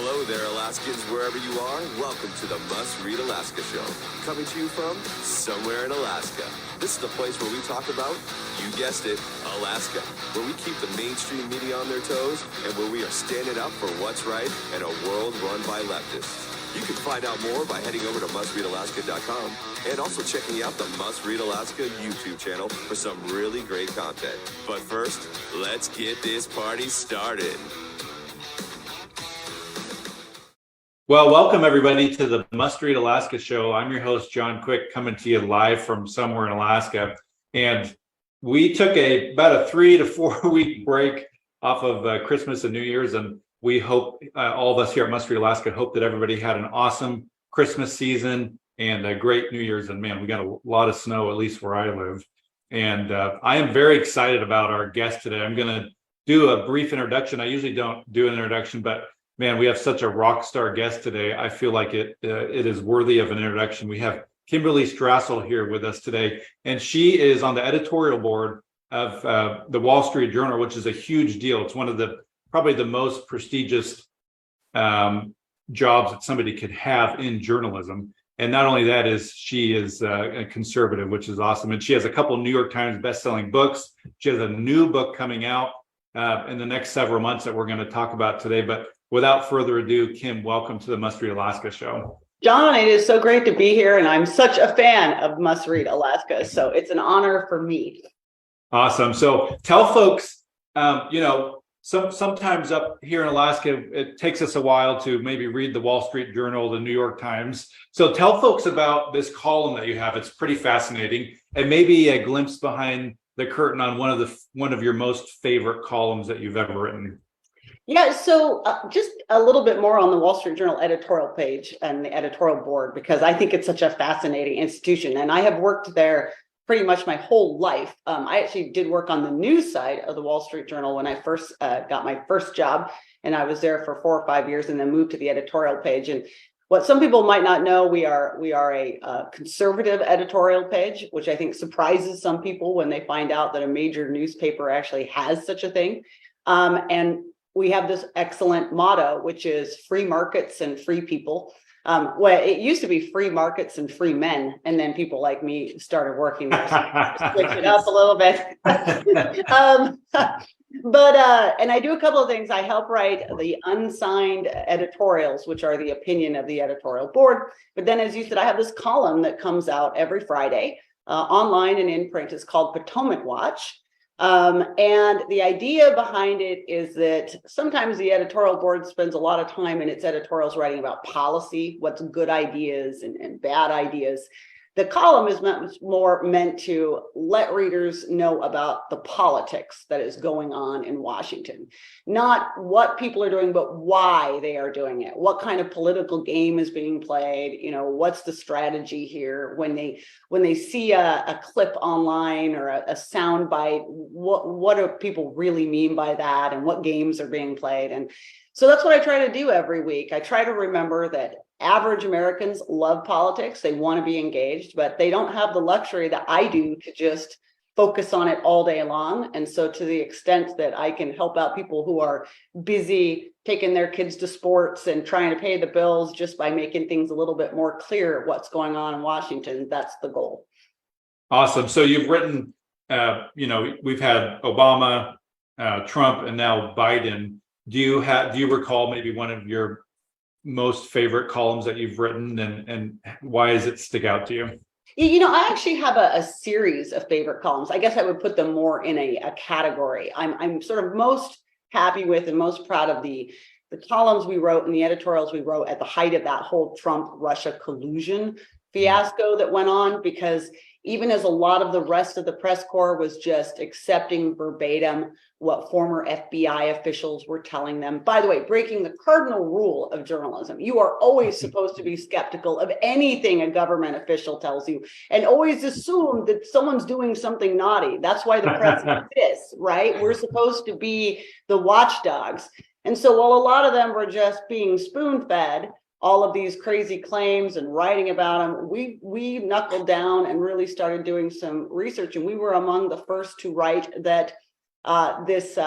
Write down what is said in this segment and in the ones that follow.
Hello there, Alaskans, wherever you are. Welcome to the Must Read Alaska Show. Coming to you from somewhere in Alaska. This is the place where we talk about, you guessed it, Alaska. Where we keep the mainstream media on their toes and where we are standing up for what's right in a world run by leftists. You can find out more by heading over to mustreadalaska.com and also checking out the Must Read Alaska YouTube channel for some really great content. But first, let's get this party started. Well, welcome everybody to the Must Read Alaska Show. I'm your host, John Quick, coming to you live from somewhere in Alaska. And we took about a 3 to 4 week break off of Christmas and New Year's. And we hope, all of us here at Must Read Alaska, hope that everybody had an awesome Christmas season and a great New Year's. And man, we got a lot of snow, at least where I live. And I am very excited about our guest today. I'm going to do a brief introduction. I usually don't do an introduction, but man, we have such a rock star guest today. I feel like it is worthy of an introduction. We have Kimberley Strassel here with us today, and she is on the editorial board of the Wall Street Journal, which is a huge deal. It's one of the probably the most prestigious jobs that somebody could have in journalism. And not only that, she is a conservative, which is awesome. And she has a couple of New York Times best-selling books. She has a new book coming out in the next several months that we're going to talk about today. But without further ado, Kim, welcome to the Must Read Alaska Show. John, it is so great to be here, and I'm such a fan of Must Read Alaska, so it's an honor for me. Awesome. So tell folks, sometimes up here in Alaska, it takes us a while to maybe read the Wall Street Journal, the New York Times. So tell folks about this column that you have. It's pretty fascinating, and maybe a glimpse behind the curtain on one of your most favorite columns that you've ever written. Yeah, so just a little bit more on the Wall Street Journal editorial page and the editorial board, because I think it's such a fascinating institution. And I have worked there pretty much my whole life. I actually did work on the news side of the Wall Street Journal when I first got my first job. And I was there for 4 or 5 years and then moved to the editorial page. And what some people might not know, we are a conservative editorial page, which I think surprises some people when they find out that a major newspaper actually has such a thing. And we have this excellent motto, which is free markets and free people. Well, it used to be free markets and free men. And then people like me started working there, so switch it up a little bit. And I do a couple of things. I help write the unsigned editorials, which are the opinion of the editorial board. But then, as you said, I have this column that comes out every Friday online and in print. It's called Potomac Watch. And the idea behind it is that sometimes the editorial board spends a lot of time in its editorials writing about policy, what's good ideas and bad ideas. The column is meant to let readers know about the politics that is going on in Washington, not what people are doing, but why they are doing it. What kind of political game is being played? What's the strategy here when they see a clip online or a sound bite? What do people really mean by that, and what games are being played? And so that's what I try to do every week. I try to remember that average Americans love politics. They want to be engaged, but they don't have the luxury that I do to just focus on it all day long. And so to the extent that I can help out people who are busy taking their kids to sports and trying to pay the bills just by making things a little bit more clear what's going on in Washington, that's the goal. Awesome. So you've written, we've had Obama, Trump, and now Biden. Do you recall maybe one of your most favorite columns that you've written, and why does it stick out to you? I actually have a series of favorite columns. I guess I would put them more in a category. I'm sort of most happy with and most proud of the columns we wrote and the editorials we wrote at the height of that whole Trump-Russia collusion fiasco that went on, because even as a lot of the rest of the press corps was just accepting verbatim what former FBI officials were telling them. By the way, breaking the cardinal rule of journalism. You are always supposed to be skeptical of anything a government official tells you, and always assume that someone's doing something naughty. That's why the press exists, right? We're supposed to be the watchdogs. And so while a lot of them were just being spoon-fed all of these crazy claims and writing about them, we knuckled down and really started doing some research. And we were among the first to write that This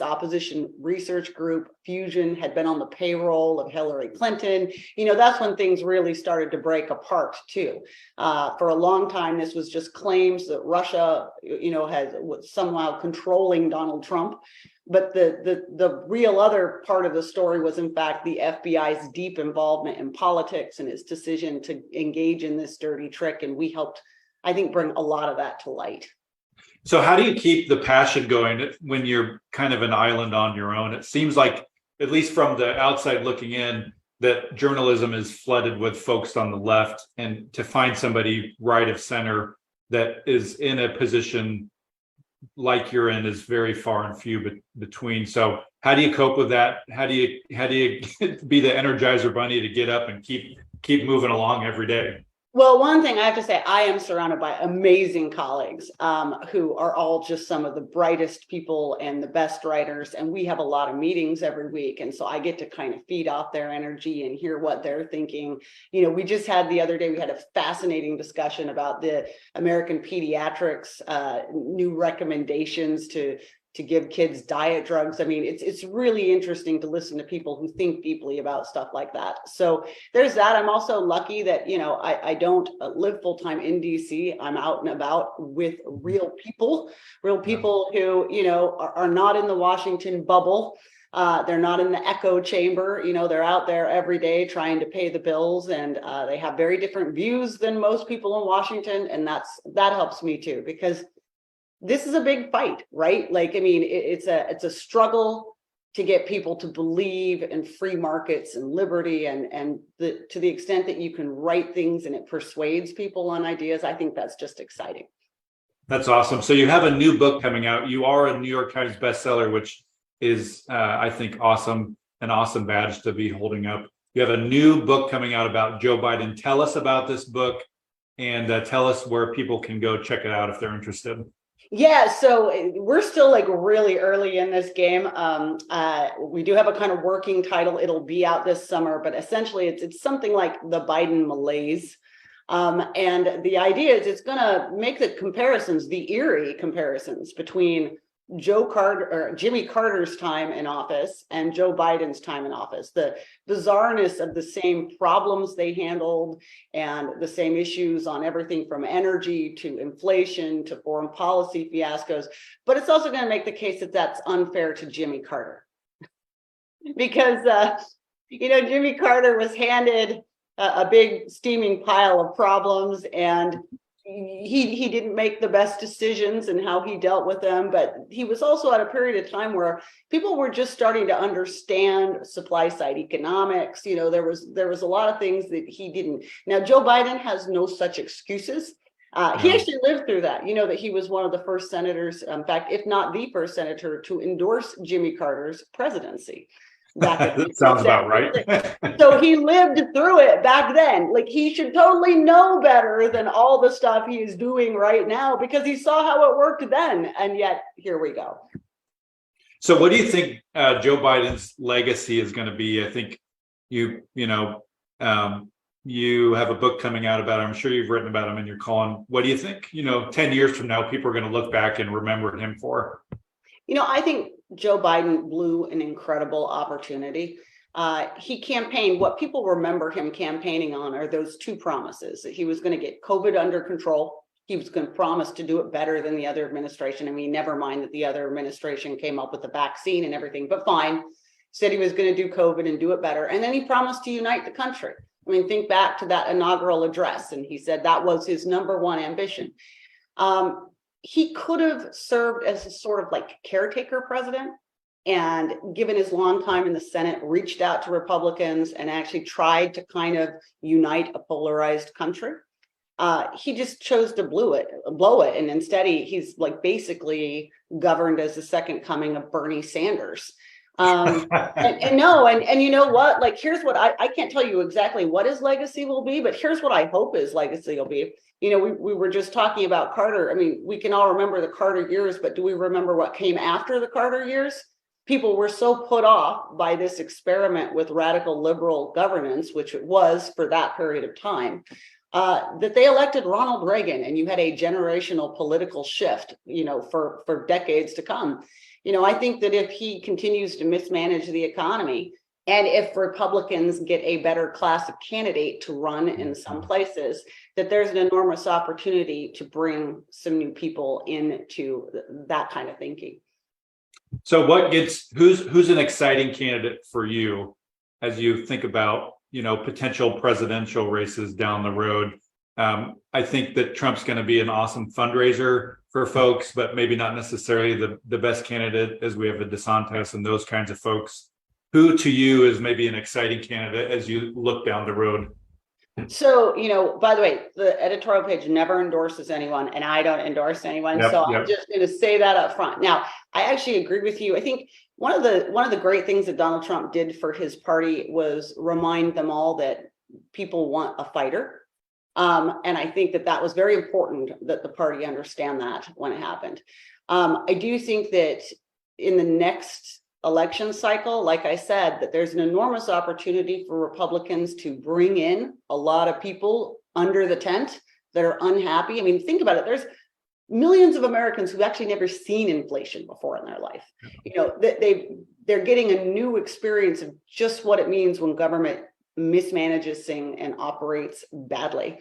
opposition research group, Fusion, had been on the payroll of Hillary Clinton. That's when things really started to break apart too. For a long time, this was just claims that Russia, was somehow controlling Donald Trump. But the real other part of the story was, in fact, the FBI's deep involvement in politics and its decision to engage in this dirty trick. And we helped, I think, bring a lot of that to light. So how do you keep the passion going when you're kind of an island on your own? It seems like, at least from the outside looking in, that journalism is flooded with folks on the left, and to find somebody right of center that is in a position like you're in is very far and few between. So how do you cope with that? How do you be the Energizer Bunny to get up and keep moving along every day? Well, one thing I have to say, I am surrounded by amazing colleagues who are all just some of the brightest people and the best writers. And we have a lot of meetings every week. And so I get to kind of feed off their energy and hear what they're thinking. We just had the other day, we had a fascinating discussion about the American Pediatrics new recommendations to give kids diet drugs. I mean, it's really interesting to listen to people who think deeply about stuff like that. So there's that. I'm also lucky that, I don't live full-time in DC. I'm out and about with real people who, are not in the Washington bubble. They're not in the echo chamber. They're out there every day trying to pay the bills, and they have very different views than most people in Washington. And that helps me too, because this is a big fight, right? Like, I mean, it's a struggle to get people to believe in free markets and liberty, and to the extent that you can write things and it persuades people on ideas, I think that's just exciting. That's awesome. So you have a new book coming out. You are a New York Times bestseller, which is, I think, awesome, an awesome badge to be holding up. You have a new book coming out about Joe Biden. Tell us about this book, and tell us where people can go check it out if they're interested. Yeah, so we're still like really early in this game. We do have a kind of working title. It'll be out this summer, but essentially it's something like the Biden malaise. And the idea is it's going to make the comparisons, the eerie comparisons between Jimmy Carter's time in office and Joe Biden's time in office, the bizarreness of the same problems they handled and the same issues on everything from energy to inflation to foreign policy fiascos. But it's also going to make the case that that's unfair to Jimmy Carter because, Jimmy Carter was handed a big steaming pile of problems, and he didn't make the best decisions in how he dealt with them, but he was also at a period of time where people were just starting to understand supply side economics. There was a lot of things that he didn't. Now, Joe Biden has no such excuses. He actually lived through that. That he was one of the first senators, in fact, if not the first senator, to endorse Jimmy Carter's presidency. That sounds about right. So he lived through it back then. Like, he should totally know better than all the stuff he is doing right now, because he saw how it worked then. And yet here we go. So what do you think Joe Biden's legacy is going to be? I think you have a book coming out about him. I'm sure you've written about him in your column. What do you think, 10 years from now, people are going to look back and remember him for? I think Joe Biden blew an incredible opportunity. He campaigned, what people remember him campaigning on are those two promises: that he was going to get COVID under control. He was going to promise to do it better than the other administration. I mean, never mind that the other administration came up with the vaccine and everything, but fine. Said he was going to do COVID and do it better. And then he promised to unite the country. I mean, think back to that inaugural address, and he said that was his number one ambition. He could have served as a sort of like caretaker president, and given his long time in the Senate, reached out to Republicans and actually tried to kind of unite a polarized country. He just chose to blow it. And instead he's like basically governed as the second coming of Bernie Sanders. And you know what, like, here's what I can't tell you exactly what his legacy will be, but here's what I hope his legacy will be. We were just talking about Carter. I mean, we can all remember the Carter years, but do we remember what came after the Carter years? People were so put off by this experiment with radical liberal governance, which it was for that period of time, that they elected Ronald Reagan, and you had a generational political shift, for decades to come. I think that if he continues to mismanage the economy, and if Republicans get a better class of candidate to run in some places, that there's an enormous opportunity to bring some new people into that kind of thinking. So who's an exciting candidate for you as you think about, potential presidential races down the road? I think that Trump's going to be an awesome fundraiser for folks, but maybe not necessarily the best candidate, as we have a DeSantis and those kinds of folks. Who to you is maybe an exciting candidate as you look down the road? So, by the way, the editorial page never endorses anyone, and I don't endorse anyone. Yep. I'm just going to say that up front. Now, I actually agree with you. I think one of the great things that Donald Trump did for his party was remind them all that people want a fighter. And I think that was very important that the party understand that when it happened. I do think that in the next election cycle, like I said, that there's an enormous opportunity for Republicans to bring in a lot of people under the tent that are unhappy. I mean, think about it. There's millions of Americans who've actually never seen inflation before in their life. They're getting a new experience of just what it means when government mismanages things and operates badly.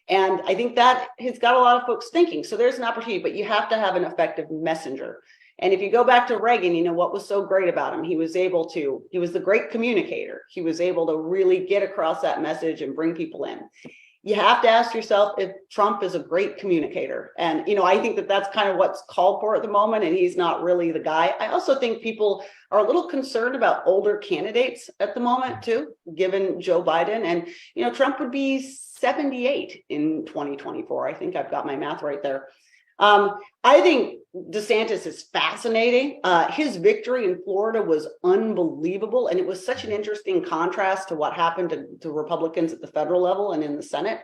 And I think that has got a lot of folks thinking. So there's an opportunity, but you have to have an effective messenger. And if you go back to Reagan, what was so great about him? He was the great communicator. He was able to really get across that message and bring people in. You have to ask yourself if Trump is a great communicator. And, I think that's kind of what's called for at the moment, and he's not really the guy. I also think people are a little concerned about older candidates at the moment, too, given Joe Biden. And, Trump would be 78 in 2024. I think I've got my math right there. I think DeSantis is fascinating. His victory in Florida was unbelievable. And it was such an interesting contrast to what happened to Republicans at the federal level and in the Senate.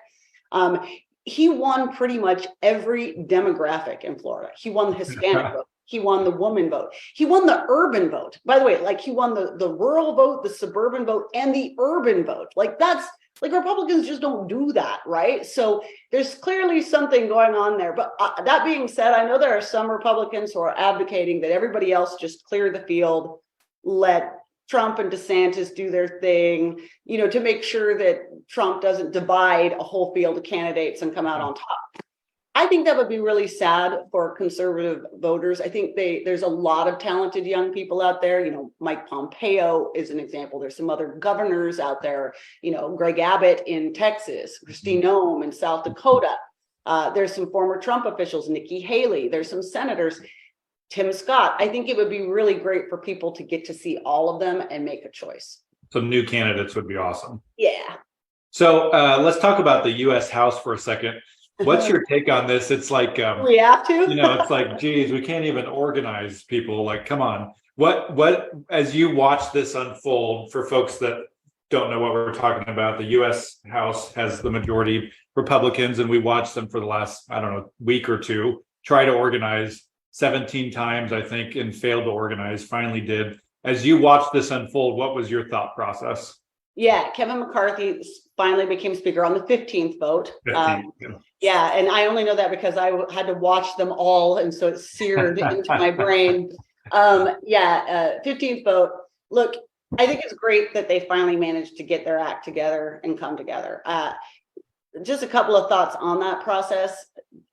He won pretty much every demographic in Florida. He won the Hispanic vote. He won the woman vote. He won the urban vote. By the way, he won the rural vote, the suburban vote, and the urban vote. Republicans just don't do that, right? So there's clearly something going on there. But that being said, I know there are some Republicans who are advocating that everybody else just clear the field, let Trump and DeSantis do their thing, to make sure that Trump doesn't divide a whole field of candidates and come out on top. I think that would be really sad for conservative voters. I think there's a lot of talented young people out there. Mike Pompeo is an example. There's some other governors out there, Greg Abbott in Texas, Kristi Noem in South Dakota. There's some former Trump officials, Nikki Haley. There's some senators, Tim Scott. I think it would be really great for people to get to see all of them and make a choice. Some new candidates would be awesome. Yeah. So let's talk about the U.S. House for a second. What's your take on this? It's like we have to. It's like, geez, we can't even organize people. Like, come on. What as you watch this unfold, for folks that don't know what we're talking about, the U.S. House has the majority Republicans, and we watched them for the last, week or two try to organize 17 times, I think, and failed to organize. Finally did. As you watched this unfold, what was your thought process? Yeah, Kevin McCarthy finally became speaker on the 15th vote. 15th, yeah, and I only know that because I had to watch them all, and so it's seared into my brain. 15th vote. Look, I think it's great that they finally managed to get their act together and come together. Just a couple of thoughts on that process.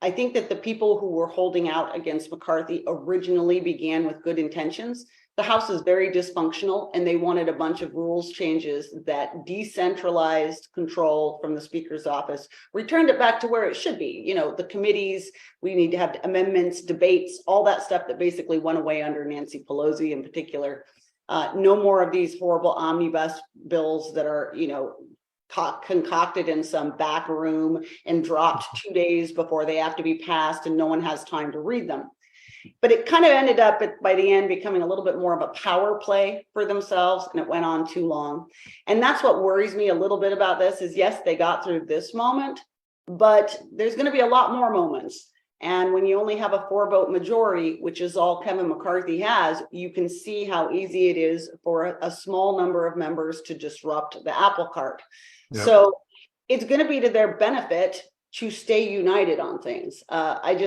I think that the people who were holding out against McCarthy originally began with good intentions. The House is very dysfunctional, and they wanted a bunch of rules changes that decentralized control from the Speaker's office, returned it back to where it should be. The committees, we need to have amendments, debates, all that stuff that basically went away under Nancy Pelosi in particular. No more of these horrible omnibus bills that are, concocted in some back room and dropped 2 days before they have to be passed, and no one has time to read them. But it kind of ended up by the end becoming a little bit more of a power play for themselves, and it went on too long. And that's what worries me a little bit about this is, yes, they got through this moment, but there's going to be a lot more moments. And when you only have a 4-vote majority, which is all Kevin McCarthy has, you can see how easy it is for a small number of members to disrupt the apple cart. Yep. So it's going to be to their benefit to stay united on things. I'm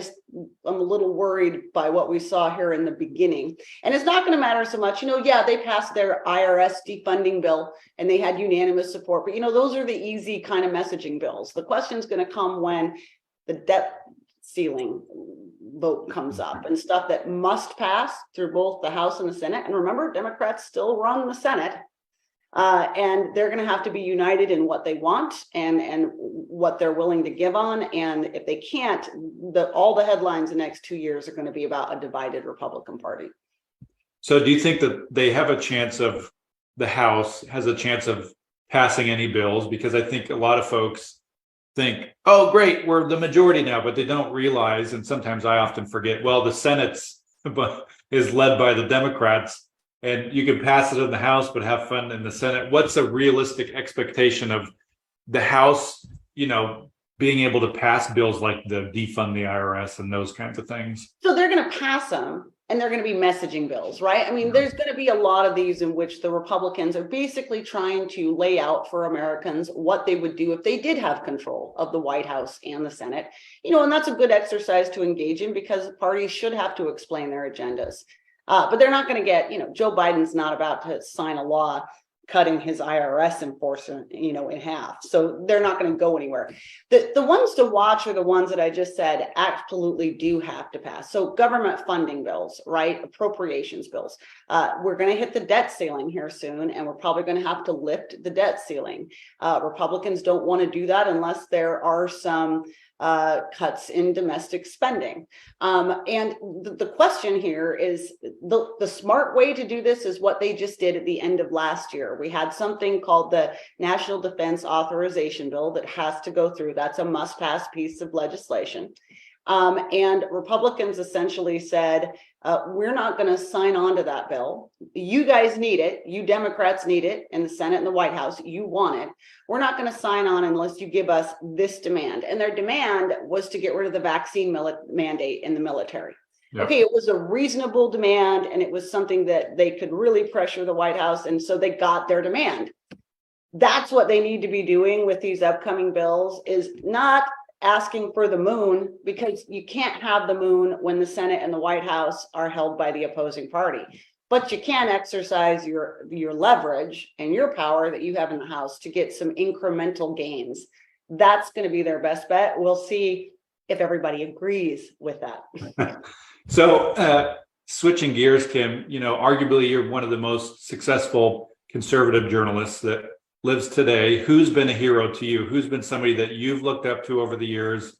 a little worried by what we saw here in the beginning. And it's not going to matter so much. Yeah, they passed their IRS defunding bill and they had unanimous support. But, those are the easy kind of messaging bills. The question is going to come when the debt ceiling vote comes up and stuff that must pass through both the House and the Senate. And remember, Democrats still run the Senate. And they're going to have to be united in what they want and what they're willing to give on. And if they can't, all the headlines the next 2 years are going to be about a divided Republican Party. So do you think that they have a chance of, the House has a chance of passing any bills? Because I think a lot of folks think, oh, great, we're the majority now, but they don't realize, and sometimes I often forget, well, the Senate's is led by the Democrats. And you can pass it in the House, but have fun in the Senate. What's a realistic expectation of the House, being able to pass bills like the defund the IRS and those kinds of things? So they're going to pass them, and they're going to be messaging bills, right? I mean, there's going to be a lot of these in which the Republicans are basically trying to lay out for Americans what they would do if they did have control of the White House and the Senate. And that's a good exercise to engage in, because parties should have to explain their agendas. But they're not going to get, Joe Biden's not about to sign a law cutting his IRS enforcement, in half. So they're not going to go anywhere. The ones to watch are the ones that I just said absolutely do have to pass. So government funding bills, right? Appropriations bills. We're going to hit the debt ceiling here soon, and we're probably going to have to lift the debt ceiling. Republicans don't want to do that unless there are some cuts in domestic spending. And the question here is the smart way to do this is what they just did at the end of last year. We had something called the National Defense Authorization Bill that has to go through. That's a must-pass piece of legislation. And Republicans essentially said, we're not going to sign on to that bill. You guys need it. You Democrats need it in the Senate and the White House. You want it. We're not going to sign on unless you give us this demand. And their demand was to get rid of the vaccine mandate in the military. Yep. Okay, it was a reasonable demand, and it was something that they could really pressure the White House. And so they got their demand. That's what they need to be doing with these upcoming bills, is not asking for the moon, because you can't have the moon when the Senate and the White House are held by the opposing party. But you can exercise your leverage and your power that you have in the House to get some incremental gains. That's going to be their best bet. We'll see if everybody agrees with that. So switching gears, Kim, arguably you're one of the most successful conservative journalists that lives today. Who's been a hero to you? Who's been somebody that you've looked up to over the years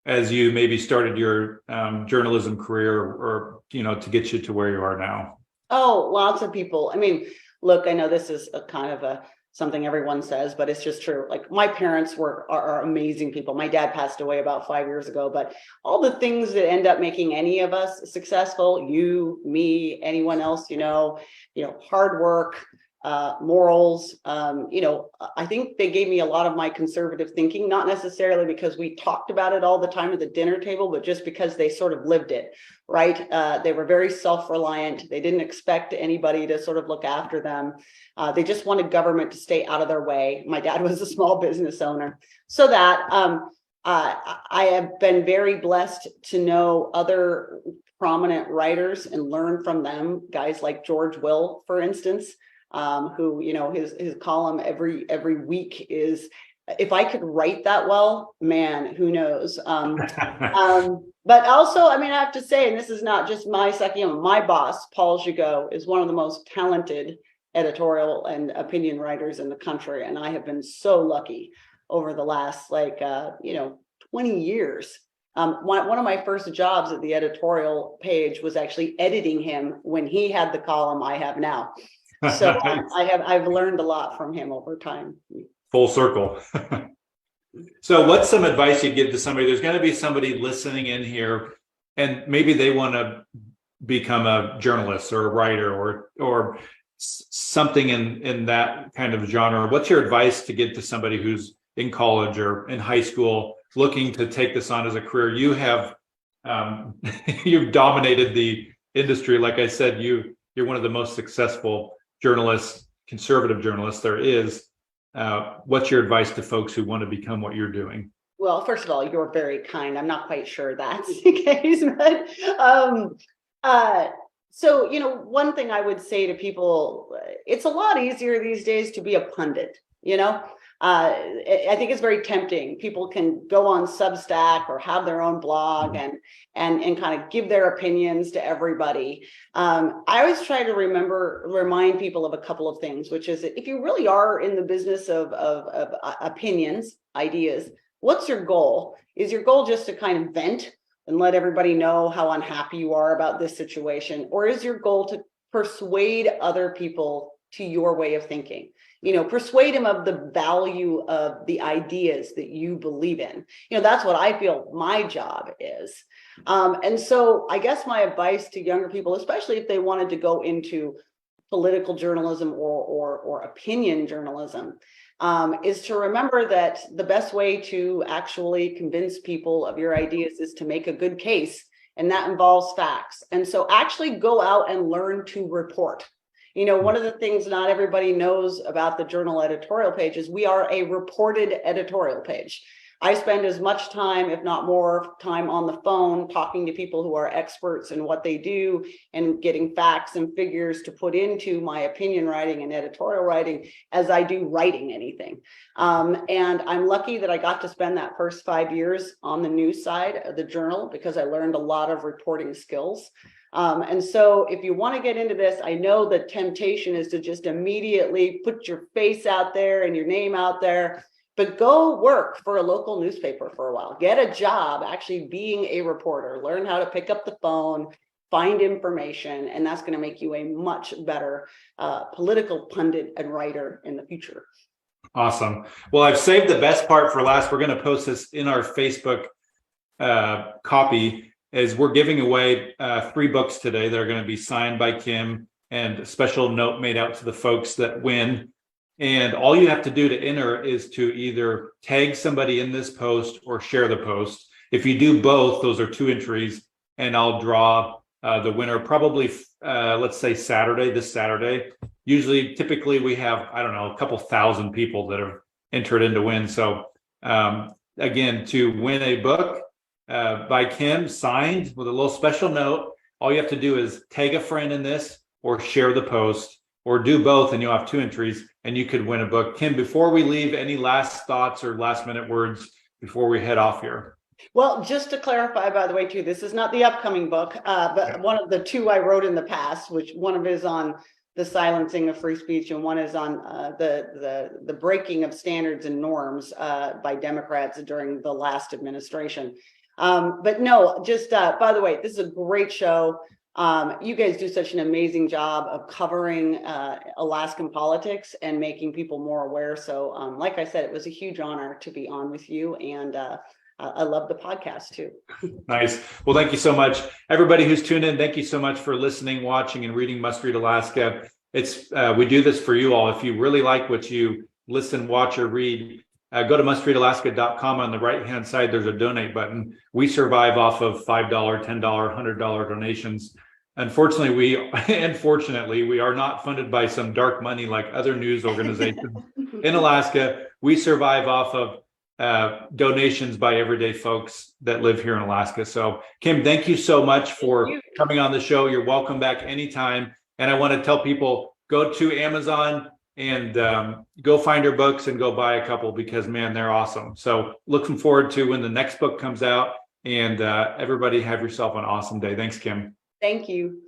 as you maybe started your journalism career, or to get you to where you are now? Oh, lots of people. I mean, look, I know this is a kind of something everyone says, but it's just true. Like, my parents are amazing people. My dad passed away about 5 years ago, but all the things that end up making any of us successful, you, me, anyone else, hard work, morals, I think they gave me a lot of my conservative thinking, not necessarily because we talked about it all the time at the dinner table, but just because they sort of lived it, right? They were very self-reliant. They didn't expect anybody to sort of look after them. They just wanted government to stay out of their way. My dad was a small business owner. So that I have been very blessed to know other prominent writers and learn from them, guys like George Will, for instance, who, his column every week is, if I could write that well, man, who knows? But also, I have to say, and this is not just my second, my boss, Paul Gigot, is one of the most talented editorial and opinion writers in the country. And I have been so lucky over the last 20 years. One of my first jobs at the editorial page was actually editing him when he had the column I have now. So I've learned a lot from him over time. Full circle. So what's some advice you'd give to somebody? There's going to be somebody listening in here, and maybe they want to become a journalist or a writer or something in that kind of genre. What's your advice to give to somebody who's in college or in high school looking to take this on as a career? You have you've dominated the industry. Like I said, you're one of the most successful journalists, conservative journalists there is. what's your advice to folks who want to become what you're doing? Well, first of all, you're very kind. I'm not quite sure that's the case, but so, one thing I would say to people, it's a lot easier these days to be a pundit, I think it's very tempting. People can go on Substack or have their own blog and kind of give their opinions to everybody. I always try to remind people of a couple of things, which is that if you really are in the business of opinions, ideas, what's your goal? Is your goal just to kind of vent and let everybody know how unhappy you are about this situation? Or is your goal to persuade other people to your way of thinking? Persuade them of the value of the ideas that you believe in. That's what I feel my job is. And so I guess my advice to younger people, especially if they wanted to go into political journalism or opinion journalism, is to remember that the best way to actually convince people of your ideas is to make a good case, and that involves facts. And so actually go out and learn to report. One of the things not everybody knows about the journal editorial page is we are a reported editorial page. I spend as much time, if not more time, on the phone talking to people who are experts in what they do and getting facts and figures to put into my opinion writing and editorial writing as I do writing anything. And I'm lucky that I got to spend that first 5 years on the news side of the journal because I learned a lot of reporting skills. And so if you want to get into this, I know the temptation is to just immediately put your face out there and your name out there, but go work for a local newspaper for a while. Get a job actually being a reporter. Learn how to pick up the phone, find information, and that's going to make you a much better political pundit and writer in the future. Awesome. Well, I've saved the best part for last. We're going to post this in our Facebook copy. Is we're giving away 3 books today that are going to be signed by Kim and a special note made out to the folks that win. And all you have to do to enter is to either tag somebody in this post or share the post. If you do both, those are 2 entries, and I'll draw the winner probably, let's say this Saturday. Typically we have, a couple thousand people that have entered in to win. So again, to win a book, by Kim, signed with a little special note, all you have to do is tag a friend in this or share the post or do both, and you'll have 2 entries and you could win a book. Kim, before we leave, any last thoughts or last minute words before we head off here? Well, just to clarify, by the way, too, this is not the upcoming book, but one of the 2 I wrote in the past, which one of is on the silencing of free speech, and one is on the breaking of standards and norms by Democrats during the last administration. But no, just by the way, this is a great show. You guys do such an amazing job of covering Alaskan politics and making people more aware. So like I said, it was a huge honor to be on with you, and I love the podcast too. Nice. Well, thank you so much. Everybody who's tuned in, thank you so much for listening, watching, and reading Must Read Alaska. We do this for you all. If you really like what you listen, watch, or read, go to mustreadalaska.com. On the right-hand side, there's a donate button. We survive off of $5, $10, $100 donations. Unfortunately, we are not funded by some dark money like other news organizations in Alaska. We survive off of donations by everyday folks that live here in Alaska. So, Kim, thank you so much for coming on the show. You're welcome back anytime. And I want to tell people, go to Amazon and go find her books and go buy a couple, because, man, they're awesome. So looking forward to when the next book comes out, and everybody have yourself an awesome day. Thanks, Kim. Thank you.